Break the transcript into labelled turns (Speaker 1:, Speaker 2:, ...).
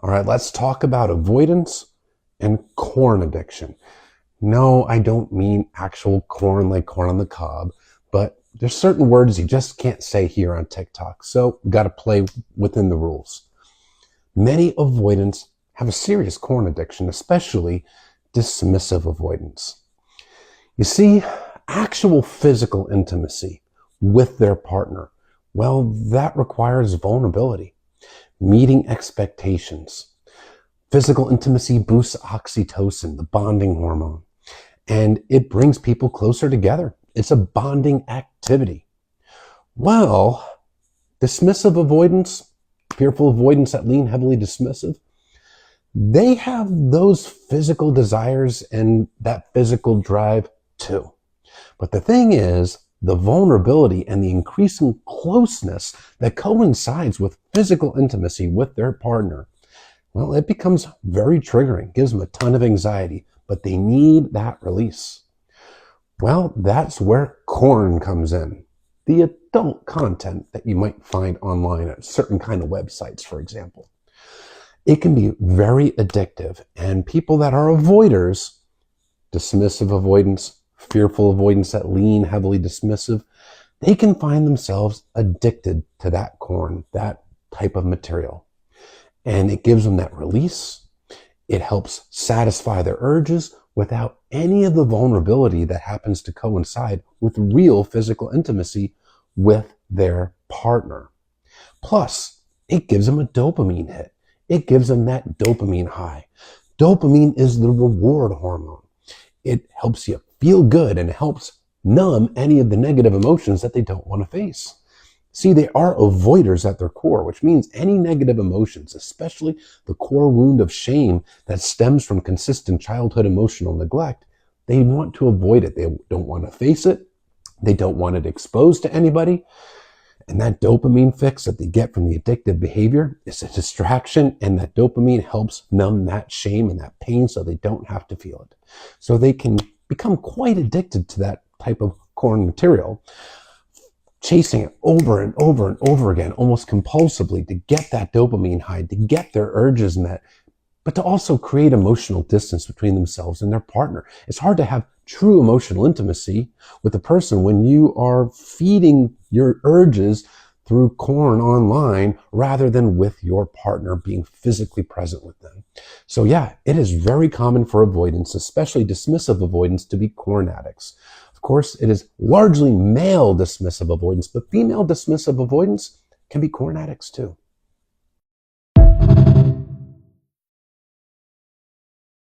Speaker 1: All right, let's talk about avoidance and corn addiction. No, I don't mean actual corn like corn on the cob, but there's certain words you just can't say here on TikTok. So we got to play within the rules. Many avoidants have a serious corn addiction, especially dismissive avoidance. You see, actual physical intimacy with their partner, well, that requires vulnerability, meeting expectations. Physical intimacy boosts oxytocin, the bonding hormone, and it brings people closer together. It's a bonding activity. Well, dismissive avoidance, fearful avoidance that lean heavily dismissive, they have those physical desires and that physical drive too. But the thing is, the vulnerability and the increasing closeness that coincides with physical intimacy with their partner, well, it becomes very triggering, gives them a ton of anxiety, but they need that release. Well, that's where corn comes in. The adult content that you might find online at certain kind of websites, for example. It can be very addictive, and people that are avoiders, dismissive avoidance, fearful avoidance that lean heavily dismissive, they can find themselves addicted to that corn, that type of material. And it gives them that release. It helps satisfy their urges without any of the vulnerability that happens to coincide with real physical intimacy with their partner. Plus, it gives them a dopamine hit. It gives them that dopamine high. Dopamine is the reward hormone. It helps you feel good and helps numb any of the negative emotions that they don't want to face. See, they are avoiders at their core, which means any negative emotions, especially the core wound of shame that stems from consistent childhood emotional neglect, they want to avoid it. They don't want to face it. They don't want it exposed to anybody. And that dopamine fix that they get from the addictive behavior is a distraction, and that dopamine helps numb that shame and that pain so they don't have to feel it. So they can become quite addicted to that type of corn material, chasing it over and over and over again, almost compulsively, to get that dopamine high, to get their urges met, but to also create emotional distance between themselves and their partner. It's hard to have true emotional intimacy with a person when you are feeding your urges through corn online rather than with your partner being physically present with them. So yeah, it is very common for avoidance, especially dismissive avoidance, to be corn addicts. Of course, it is largely male dismissive avoidance, but female dismissive avoidance can be corn addicts too.